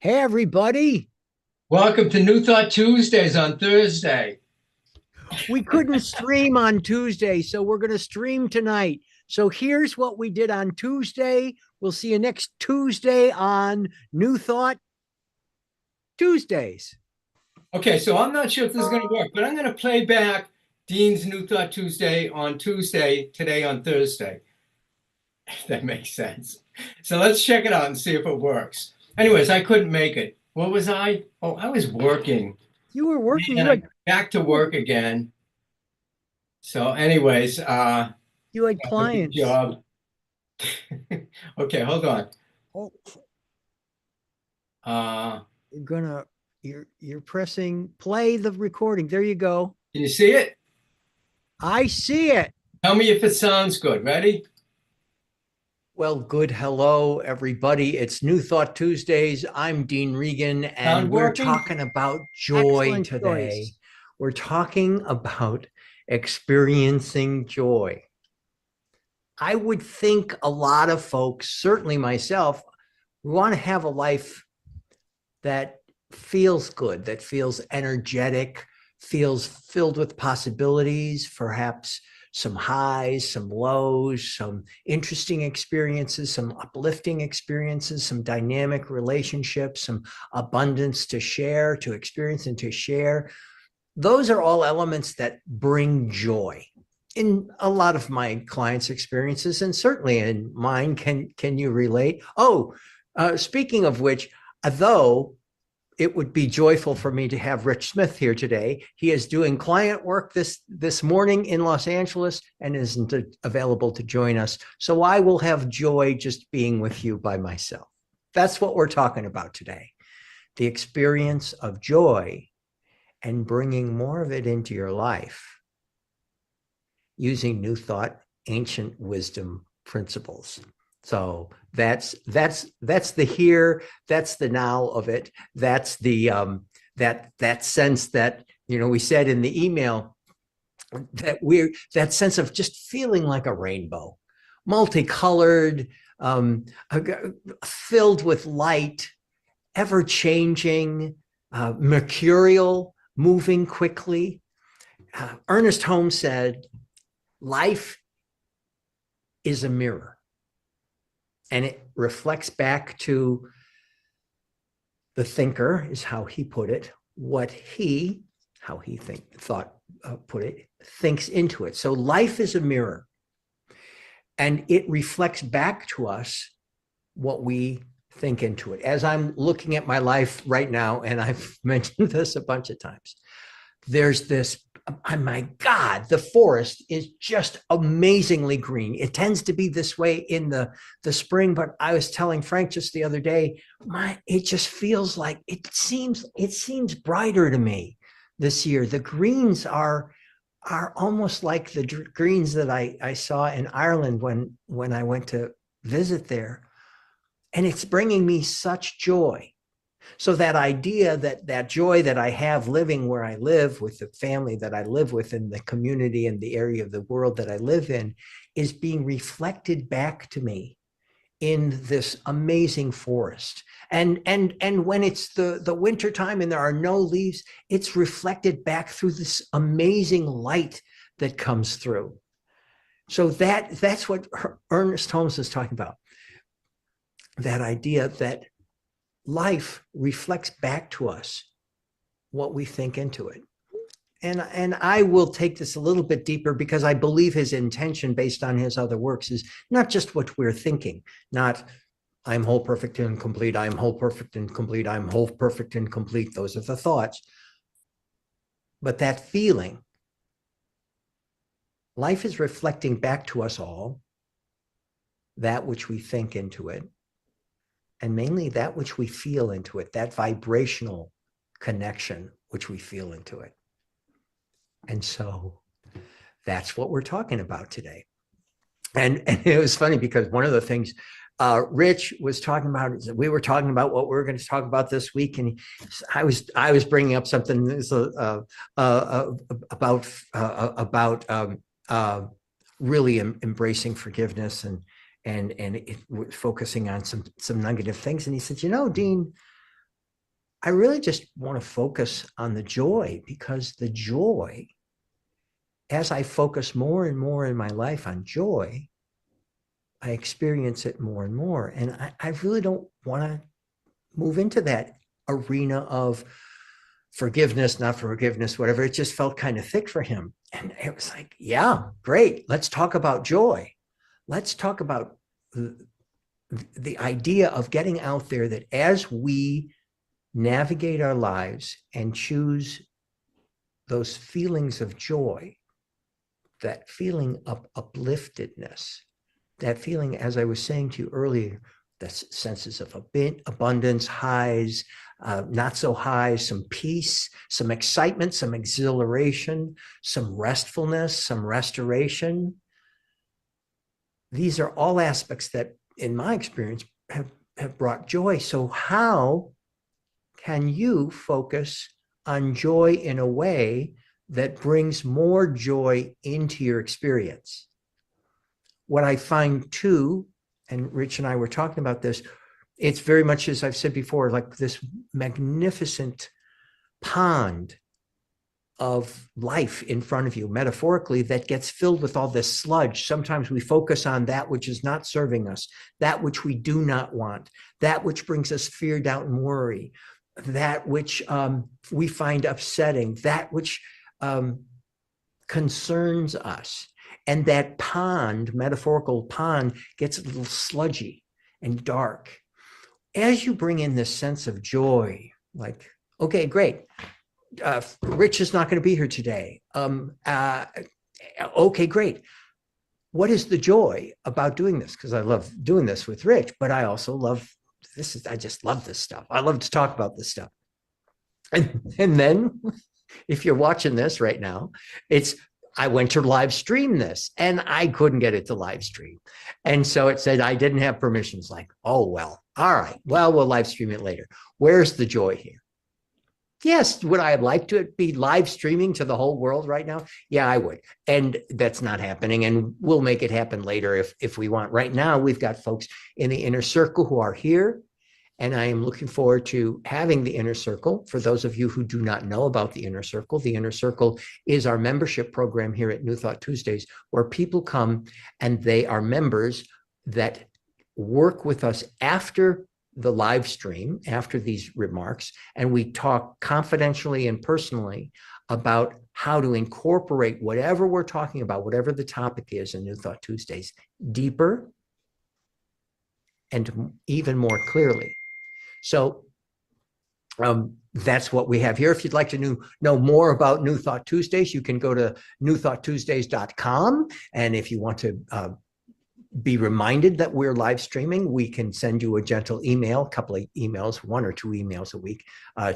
Hey, everybody. Welcome to New Thought Tuesdays on Thursday. We couldn't stream on Tuesday, so we're going to stream tonight. So here's what we did on Tuesday. We'll see you next Tuesday on New Thought Tuesdays. Okay, so I'm not sure if this is going to work, but I'm going to play back Dean's New Thought Tuesday on Tuesday, today on Thursday. If that makes sense. So let's check it out and see if it works. Anyways, I couldn't make it. What was I? Oh, I was working. You were working, And I'm back to work again. So, anyways, you had a good clients. job. Okay, hold on. Oh, Uh, you're gonna you're pressing play the recording. There you go. can you see it? I see it. Tell me if it sounds good. Ready? Well, good. Hello, everybody. It's New Thought Tuesdays. I'm Dean Regan, and Sound we're working? talking about joy Excellent today. choice. We're talking about experiencing joy. I would think a lot of folks, certainly myself, we want to have a life that feels good, that feels energetic, feels filled with possibilities, perhaps some highs, some lows, some interesting experiences, some uplifting experiences, some dynamic relationships, some abundance to share, to experience, and to share. Those are all elements that bring joy in a lot of my clients' experiences, and certainly in mine. Can you relate? Oh, speaking of which, though it would be joyful for me to have Rich Smith here today. He is doing client work this morning in Los Angeles and isn't available to join us. So I will have joy just being with you by myself. That's what we're talking about today. The experience of joy and bringing more of it into your life using new thought, ancient wisdom principles. So that's the here, that's the now of it. That's the that sense that we said in the email that we're that sense of just feeling like a rainbow, multicolored, filled with light, ever changing, mercurial, moving quickly. Ernest Holmes said, "Life is a mirror." And it reflects back to the thinker, is how he put it, what he, how he thought, put it, thinks into it. So life is a mirror, and it reflects back to us what we think into it. As I'm looking at my life right now, and I've mentioned this a bunch of times, there's this, oh my God, the forest is just amazingly green. It tends to be this way in the spring, but I was telling Frank just the other day, it just feels like it seems brighter to me this year. The greens are almost like the greens that I saw in Ireland when I went to visit there. And it's bringing me such joy. So that idea, that joy that I have living where I live with the family that I live with in the community and the area of the world that I live in, is being reflected back to me in this amazing forest. And when it's the winter time and there are no leaves, it's reflected back through this amazing light that comes through. So that's what Ernest Holmes is talking about. That idea that life reflects back to us what we think into it. And I will take this a little bit deeper because I believe his intention based on his other works is not just what we're thinking, not I'm whole, perfect, and complete, I'm whole, perfect, and complete, I'm whole, perfect, and complete. Those are the thoughts. But that feeling, life is reflecting back to us all that which we think into it, and mainly that which we feel into it, that vibrational connection which we feel into it. And so that's what we're talking about today. And it was funny because one of the things Rich was talking about, we were talking about what we were going to talk about this week, and I was bringing up something about really embracing forgiveness and focusing on some negative things. And he said, Dean, I really just want to focus on the joy, because the joy, as I focus more and more in my life on joy, I experience it more and more. And I really don't want to move into that arena of forgiveness, not forgiveness, whatever. It just felt kind of thick for him. And it was like, yeah, great. Let's talk about joy. Let's talk about the idea of getting out there, that as we navigate our lives and choose those feelings of joy, that feeling of upliftedness, that feeling, as I was saying to you earlier, the senses of abundance, highs, not so high, some peace, some excitement, some exhilaration, some restfulness, some restoration. These are all aspects that, in my experience, have brought joy. So how can you focus on joy in a way that brings more joy into your experience? What I find too, and Rich and I were talking about this, it's very much, as I've said before, like this magnificent pond of life in front of you, metaphorically, that gets filled with all this sludge. Sometimes we focus on that which is not serving us, that which we do not want, that which brings us fear, doubt, and worry, that which we find upsetting, that which concerns us. And that pond, metaphorical pond, gets a little sludgy and dark. As you bring in this sense of joy, like, okay, great. Rich is not going to be here today. Okay, great. What is the joy about doing this? Because I love doing this with Rich, but I also love this. I just love this stuff. I love to talk about this stuff. And then if you're watching this right now, I went to live stream this and I couldn't get it to live stream. And so it said I didn't have permissions. Like, oh, well, all right. Well, we'll live stream it later. Where's the joy here? Yes, would I like to be live streaming to the whole world right now? Yeah, I would. And that's not happening. And we'll make it happen later if we want. Right now, we've got folks in the inner circle who are here. And I am looking forward to having the inner circle. For those of you who do not know about the inner circle is our membership program here at New Thought Tuesdays, where people come and they are members that work with us after the live stream, after these remarks, and we talk confidentially and personally about how to incorporate whatever we're talking about, whatever the topic is in New Thought Tuesdays, deeper and even more clearly. So that's what we have here. If you'd like to know more about New Thought Tuesdays, you can go to newthoughttuesdays.com. And if you want to be reminded that we're live streaming, we can send you a gentle email, a couple of emails, 1 or 2 emails a week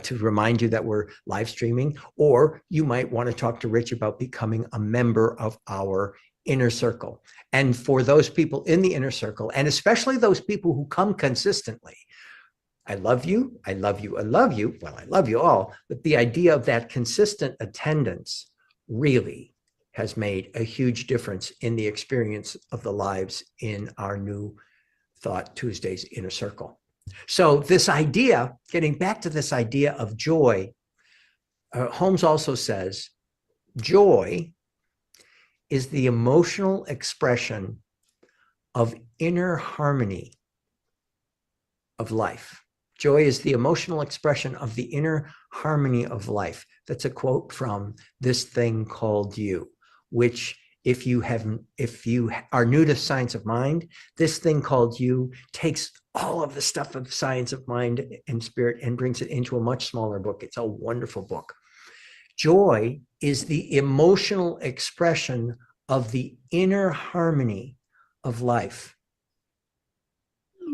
to remind you that we're live streaming. Or you might want to talk to Rich about becoming a member of our inner circle. And for those people in the inner circle, and especially those people who come consistently, I love you, I love you, I love you. Well, I love you all, but the idea of that consistent attendance really has made a huge difference in the experience of the lives in our New Thought Tuesdays inner circle. So this idea, getting back to this idea of joy, Holmes also says, joy is the emotional expression of inner harmony of life. Joy is the emotional expression of the inner harmony of life. That's a quote from This Thing Called You, which if you are new to science of mind, This Thing Called You takes all of the stuff of science of mind and spirit and brings it into a much smaller book. It's a wonderful book. Joy is the emotional expression of the inner harmony of life.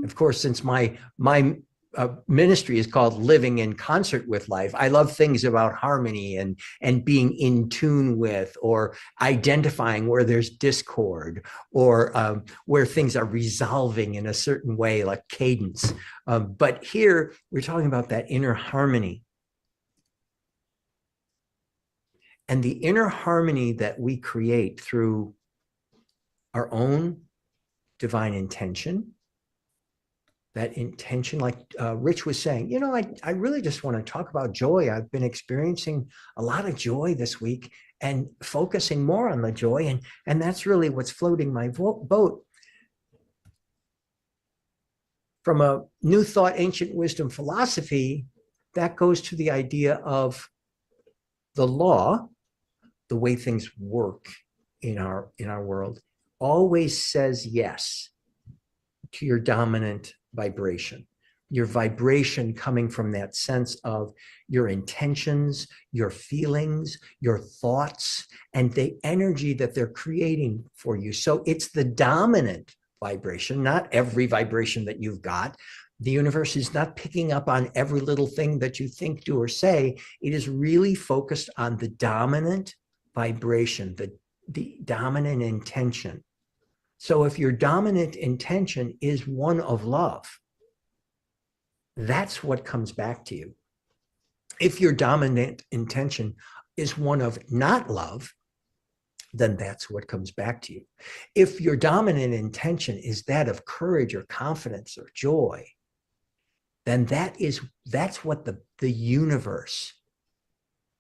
Of course, since my ministry is called Living in Concert with Life, I love things about harmony and being in tune with, or identifying where there's discord, or where things are resolving in a certain way, like cadence. But here we're talking about that inner harmony. And the inner harmony that we create through our own divine intention, that intention, like Rich was saying, I really just want to talk about joy. I've been experiencing a lot of joy this week and focusing more on the joy. And that's really what's floating my boat. From a New Thought, Ancient Wisdom philosophy, that goes to the idea of the law, the way things work in our world, always says yes to your dominant vibration. Your vibration coming from that sense of your intentions, your feelings, your thoughts, and the energy that they're creating for you. So it's the dominant vibration, not every vibration that you've got. The universe is not picking up on every little thing that you think, do, or say. It is really focused on the dominant vibration, the dominant intention. So if your dominant intention is one of love, that's what comes back to you. If your dominant intention is one of not love, then that's what comes back to you. If your dominant intention is that of courage or confidence or joy, then that's what the universe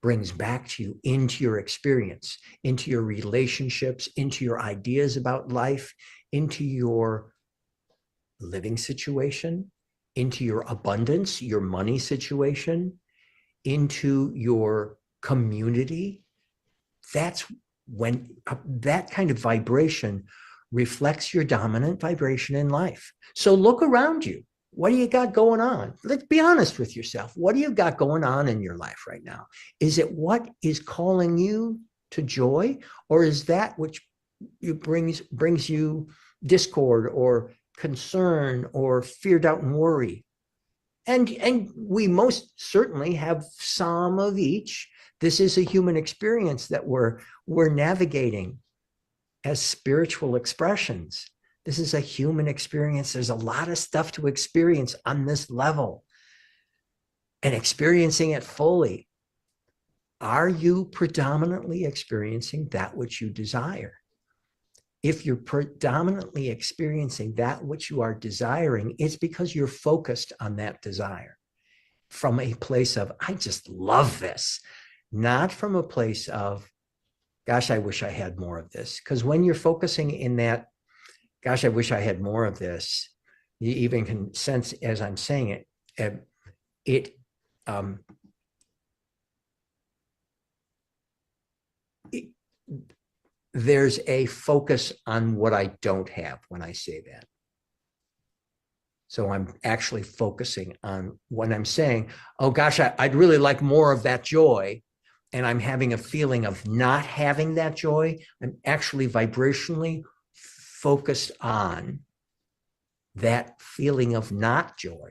brings back to you into your experience, into your relationships, into your ideas about life, into your living situation, into your abundance, your money situation, into your community. That's when that kind of vibration reflects your dominant vibration in life. So look around you. What do you got going on? Let's be honest with yourself. What do you got going on in your life right now? Is it what is calling you to joy, or is that which brings you discord or concern or fear, doubt, and worry? And we most certainly have some of each. This is a human experience that we're navigating as spiritual expressions. This is a human experience. There's a lot of stuff to experience on this level, and experiencing it fully. Are you predominantly experiencing that which you desire? If you're predominantly experiencing that which you are desiring, it's because you're focused on that desire from a place of, I just love this, not from a place of, gosh, I wish I had more of this. Because when you're focusing in that, gosh, I wish I had more of this, you even can sense as I'm saying it, there's a focus on what I don't have when I say that. So I'm actually focusing on when I'm saying, oh gosh, I'd really like more of that joy, and I'm having a feeling of not having that joy. I'm actually vibrationally focused on that feeling of not joy.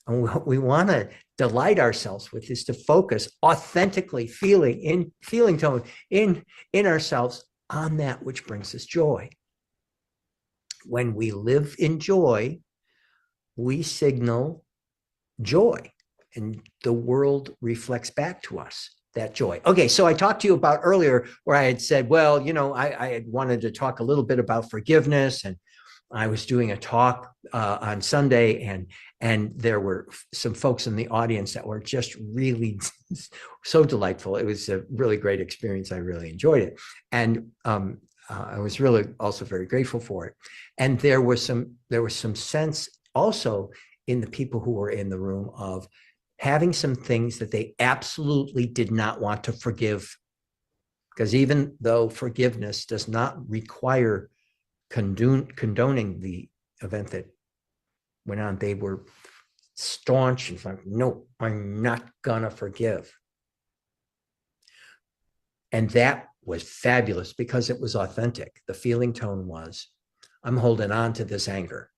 And what we want to delight ourselves with is to focus authentically, feeling tone in ourselves on that which brings us joy. When we live in joy, we signal joy, and the world reflects back to us that joy. Okay, so I talked to you about earlier where I had said, well, I had wanted to talk a little bit about forgiveness, and I was doing a talk on Sunday, and there were some folks in the audience that were just really so delightful. It was a really great experience. I really enjoyed it, and I was really also very grateful for it. And there was some sense also in the people who were in the room of having some things that they absolutely did not want to forgive, because even though forgiveness does not require condoning the event that went on, they were staunch and like, no, I'm not gonna forgive. And that was fabulous because it was authentic. The feeling tone was, I'm holding on to this anger.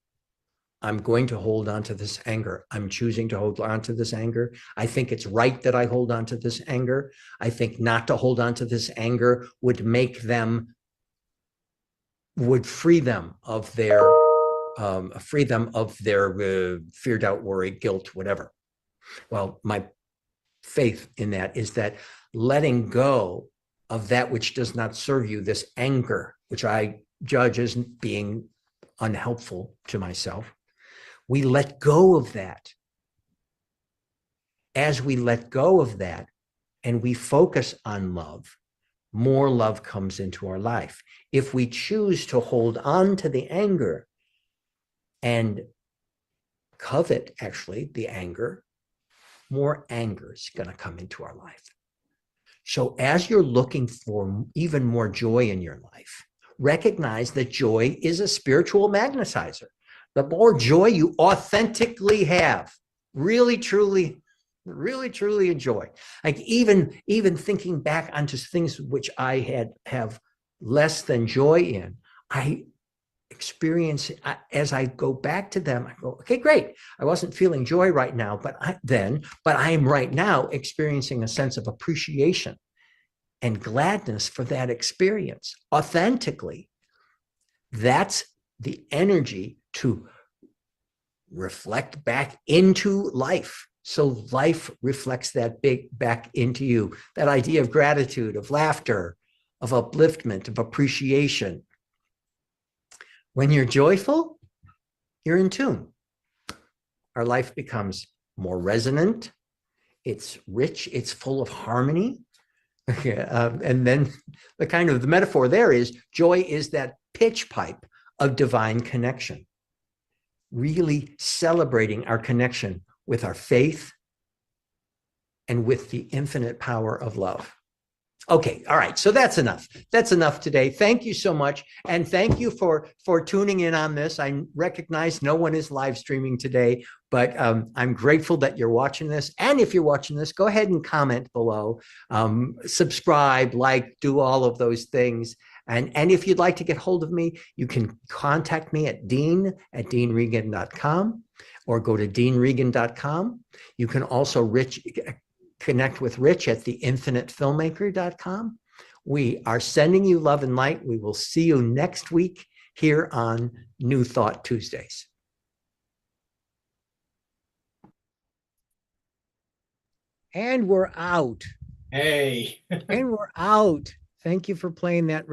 I'm going to hold on to this anger. I'm choosing to hold on to this anger. I think it's right that I hold on to this anger. I think not to hold on to this anger would free them of their fear, doubt, worry, guilt, whatever. Well, my faith in that is that letting go of that which does not serve you, this anger, which I judge as being unhelpful to myself, We let go of that. As we let go of that and we focus on love, more love comes into our life. If we choose to hold on to the anger and covet, actually, the anger, more anger is going to come into our life. So as you're looking for even more joy in your life, recognize that joy is a spiritual magnetizer. The more joy you authentically have, really, truly enjoy. Like even thinking back onto things which I have less than joy in, I experience as I go back to them, I go, okay, great. I wasn't feeling joy right now, but I am right now experiencing a sense of appreciation and gladness for that experience authentically. That's the energy to reflect back into life. So life reflects that back into you. That idea of gratitude, of laughter, of upliftment, of appreciation. When you're joyful, you're in tune. Our life becomes more resonant. It's rich. It's full of harmony. And then the metaphor there is joy is that pitch pipe of divine connection, really celebrating our connection with our faith and with the infinite power of love. Okay, all right. So that's enough. That's enough today. Thank you so much, and thank you for tuning in on this. I recognize no one is live streaming today, but I'm grateful that you're watching this. And if you're watching this, go ahead and comment below, subscribe, like, do all of those things. And if you'd like to get hold of me, you can contact me at dean@deanregan.com or go to deanregan.com. You can also connect with Rich at theinfinitefilmmaker.com. We are sending you love and light. We will see you next week here on New Thought Tuesdays. And we're out. Hey. And we're out. Thank you for playing that.